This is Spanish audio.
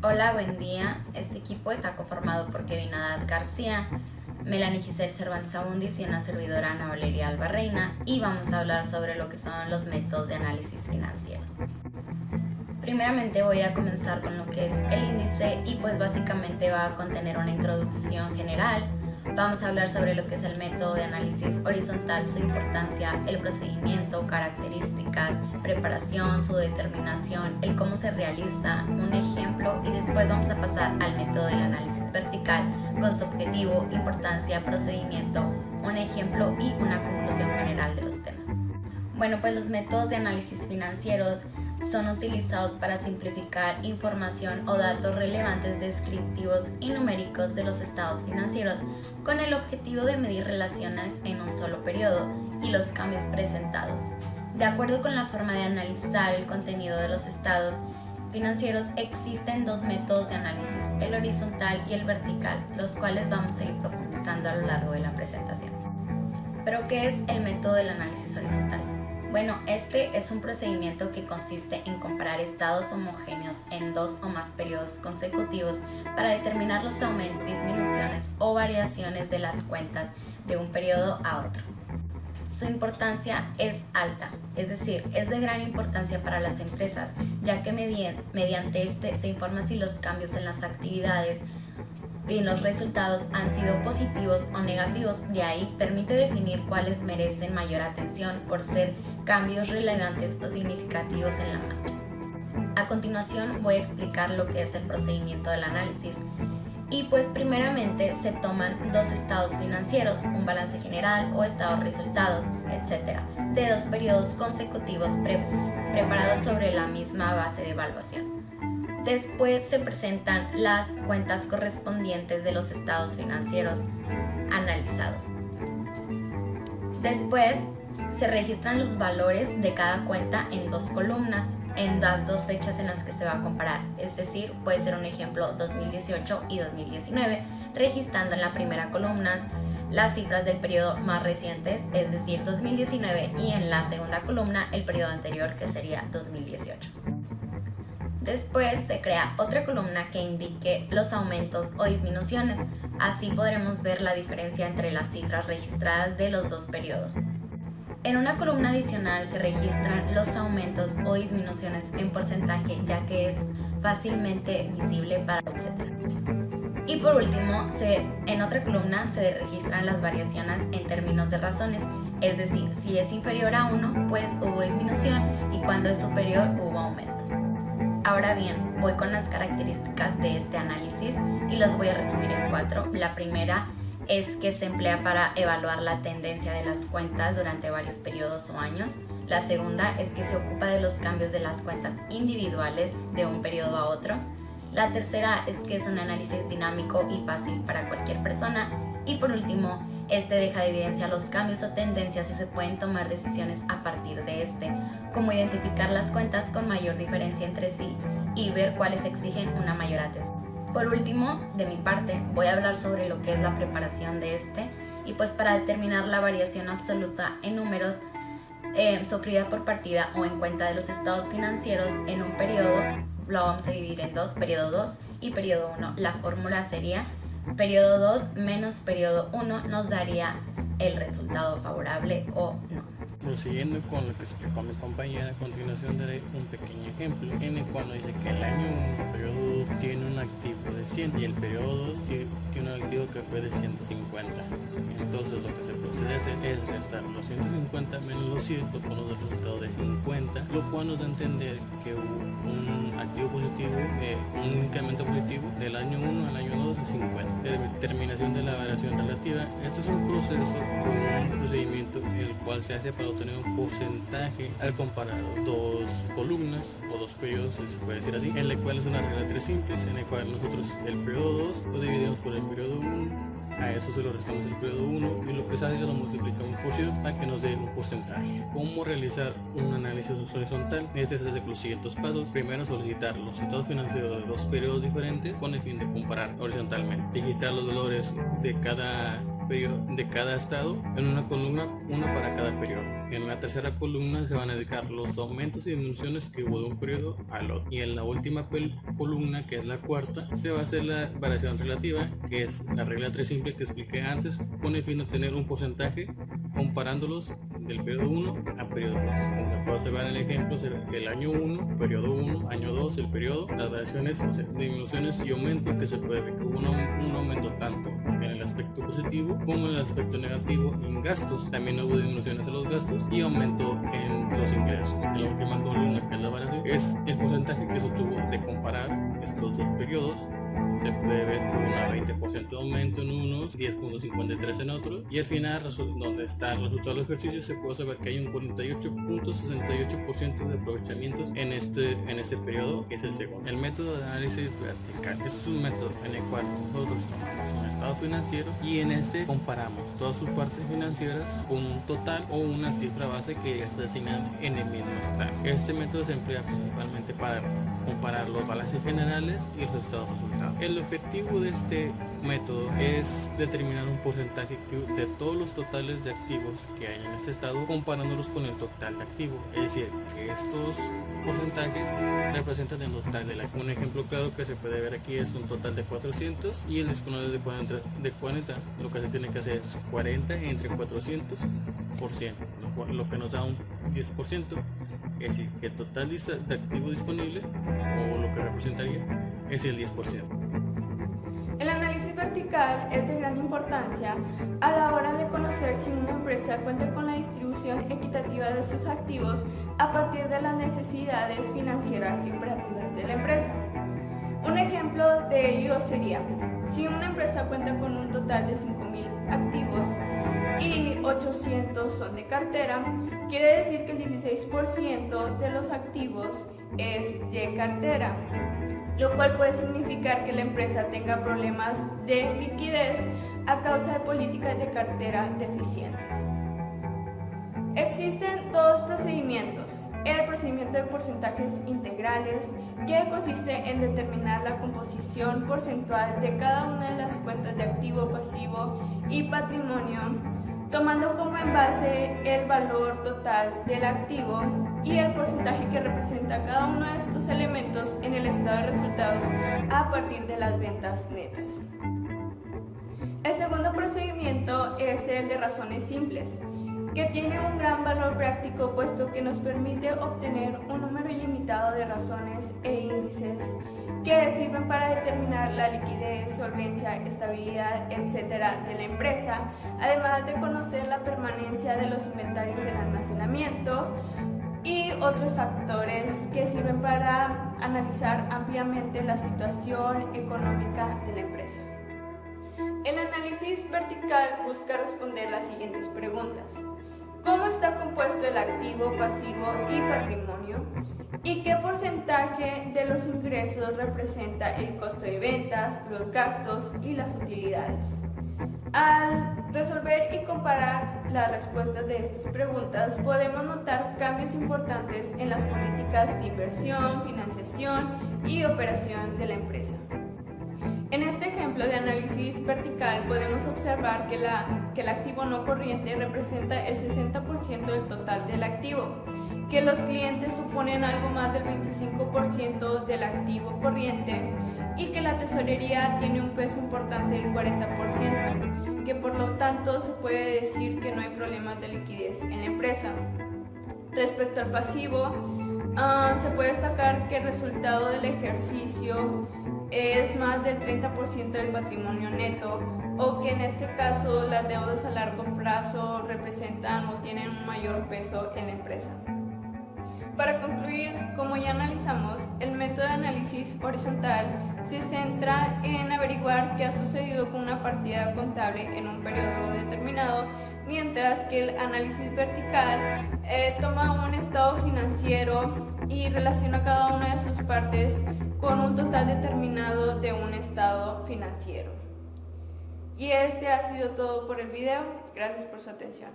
Hola, buen día. Este equipo está conformado por Kevin Haddad García, Melanie Giselle Cervantes Abundis y una servidora Ana Valeria Alba Reina, y vamos a hablar sobre lo que son los métodos de análisis financieros. Primeramente voy a comenzar con lo que es el índice y pues básicamente va a contener una introducción general. Vamos a hablar sobre lo que es el método de análisis horizontal, su importancia, el procedimiento, características, preparación, su determinación, el cómo se realiza, un ejemplo, y después vamos a pasar al método del análisis vertical con su objetivo, importancia, procedimiento, un ejemplo y una conclusión general de los temas. Bueno, pues los métodos de análisis financieros son utilizados para simplificar información o datos relevantes descriptivos y numéricos de los estados financieros con el objetivo de medir relaciones en un solo periodo y los cambios presentados. De acuerdo con la forma de analizar el contenido de los estados financieros, existen dos métodos de análisis, el horizontal y el vertical, los cuales vamos a ir profundizando a lo largo de la presentación. ¿Pero qué es el método del análisis horizontal? Bueno, este es un procedimiento que consiste en comparar estados homogéneos en dos o más periodos consecutivos para determinar los aumentos, disminuciones o variaciones de las cuentas de un periodo a otro. Su importancia es alta, es decir, es de gran importancia para las empresas, ya que mediante este se informa si los cambios en las actividades y los resultados han sido positivos o negativos. De ahí permite definir cuáles merecen mayor atención por ser cambios relevantes o significativos en la marcha. A continuación voy a explicar lo que es el procedimiento del análisis. Y pues primeramente se toman dos estados financieros, un balance general o estado de resultados, etc., de dos periodos consecutivos preparados sobre la misma base de evaluación. Después se presentan las cuentas correspondientes de los estados financieros analizados. Después se registran los valores de cada cuenta en dos columnas, en las dos fechas en las que se va a comparar, es decir, puede ser un ejemplo 2018 y 2019, registrando en la primera columna las cifras del periodo más recientes, es decir, 2019, y en la segunda columna el periodo anterior, que sería 2018. Después se crea otra columna que indique los aumentos o disminuciones. Así podremos ver la diferencia entre las cifras registradas de los dos periodos. En una columna adicional se registran los aumentos o disminuciones en porcentaje, ya que es fácilmente visible para etc. Y por último, en otra columna se registran las variaciones en términos de razones, es decir, si es inferior a 1, pues hubo disminución, y cuando es superior hubo aumento. Ahora bien, voy con las características de este análisis y los voy a resumir en 4. La primera es que se emplea para evaluar la tendencia de las cuentas durante varios periodos o años. La segunda es que se ocupa de los cambios de las cuentas individuales de un periodo a otro. La tercera es que es un análisis dinámico y fácil para cualquier persona. Y por último, este deja de evidencia los cambios o tendencias y se pueden tomar decisiones a partir de este, como identificar las cuentas con mayor diferencia entre sí y ver cuáles exigen una mayor atención. Por último, de mi parte, voy a hablar sobre lo que es la preparación de este, y pues para determinar la variación absoluta en números sufrida por partida o en cuenta de los estados financieros en un periodo, lo vamos a dividir en dos, periodo 2 y periodo 1. La fórmula sería periodo 2 menos periodo 1 nos daría el resultado favorable o no. Prosiguiendo con lo que explicó mi compañera, a continuación daré un pequeño ejemplo en el cual nos dice que el año 1, periodo 2, tiene un activo de 100 y el periodo 2 tiene un activo que fue de 150. Entonces lo que se procede a hacer es restar los 150 menos los 100, lo cual nos da el resultado de 50, lo cual nos da a entender que hubo un activo positivo, un incremento positivo del año 1 al año 2 de 50. La determinación de la variación relativa, este es un proceso o un procedimiento el cual se hace para obtener un porcentaje al comparar dos columnas o dos periodos, se puede decir así, en la cual es una regla de tres simples, en la cual nosotros el periodo 2 lo dividimos por el periodo 1, a eso se lo restamos el periodo 1 y lo que salga lo multiplicamos por 100 para que nos dé un porcentaje. ¿Cómo realizar un análisis horizontal? Este es hacer los siguientes pasos. Primero, solicitar los estados financieros de dos periodos diferentes con el fin de comparar horizontalmente. Registrar los valores de cada de cada estado en una columna, una para cada periodo. En la tercera columna se van a dedicar los aumentos y disminuciones que hubo de un periodo al otro. Y en la última columna, que es la cuarta, se va a hacer la variación relativa, que es la regla 3 simple que expliqué antes, con el fin de obtener un porcentaje comparándolos del periodo 1 a periodo 2. Como se puede observar en el ejemplo, el año 1, periodo 1, año 2, el periodo, las variaciones, o sea, disminuciones y aumentos que se puede ver que hubo un aumento tanto en el aspecto positivo como en el aspecto negativo en gastos. También hubo disminuciones en los gastos y aumento en los ingresos. En la última columna, que es la variación, es el porcentaje que se tuvo de comparar estos dos periodos. Se puede ver un 20% de aumento en unos, 10.53 en otros, y al final, donde está el resultado del ejercicio, se puede saber que hay un 48.68% de aprovechamientos en este periodo, que es el segundo. El método de análisis vertical es un método en el cual nosotros tomamos un estado financiero y en este comparamos todas sus partes financieras con un total o una cifra base que ya está asignada en el mismo estado. Este método se emplea principalmente para comparar los balances generales y los estados resultados. El objetivo de este método es determinar un porcentaje de todos los totales de activos que hay en este estado comparándolos con el total de activos, es decir, que estos porcentajes representan el total de un ejemplo claro que se puede ver aquí es un total de 400 y el disponible de 40, lo que se tiene que hacer es 40 entre 400%, lo que nos da un 10%, es decir, que el total de activo disponible o lo que representaría es el 10%. El análisis vertical es de gran importancia a la hora de conocer si una empresa cuenta con la distribución equitativa de sus activos a partir de las necesidades financieras y operativas de la empresa. Un ejemplo de ello sería, si una empresa cuenta con un total de 5.000 activos y 800 son de cartera, quiere decir que el 16% de los activos es de cartera, lo cual puede significar que la empresa tenga problemas de liquidez a causa de políticas de cartera deficientes. Existen dos procedimientos. El procedimiento de porcentajes integrales, que consiste en determinar la composición porcentual de cada una de las cuentas de activo, pasivo y patrimonio, tomando como base el valor total del activo y el porcentaje que representa cada uno de estos elementos en el estado de resultados a partir de las ventas netas. El segundo procedimiento es el de razones simples, que tiene un gran valor práctico puesto que nos permite obtener un número ilimitado de razones e índices que sirven para determinar la liquidez, solvencia, estabilidad, etc. de la empresa, además de conocer la permanencia de los inventarios en almacenamiento y otros factores que sirven para analizar ampliamente la situación económica de la empresa. El análisis vertical busca responder las siguientes preguntas. ¿Cómo está compuesto el activo, pasivo y patrimonio? ¿Y qué porcentaje de los ingresos representa el costo de ventas, los gastos y las utilidades? Al resolver y comparar las respuestas de estas preguntas, podemos notar cambios importantes en las políticas de inversión, financiación y operación de la empresa. En este ejemplo de análisis vertical podemos observar que el activo no corriente representa el 60% del total del activo, que los clientes suponen algo más del 25% del activo corriente y que la tesorería tiene un peso importante del 40%, que por lo tanto se puede decir que no hay problemas de liquidez en la empresa. Respecto al pasivo, se puede destacar que el resultado del ejercicio es más del 30% del patrimonio neto, o que en este caso las deudas a largo plazo representan o tienen un mayor peso en la empresa. Para concluir, como ya analizamos, el método de análisis horizontal se centra en averiguar qué ha sucedido con una partida contable en un periodo determinado, mientras que el análisis vertical toma un estado financiero y relaciona cada una de sus partes con un total determinado de un estado financiero. Y este ha sido todo por el video. Gracias por su atención.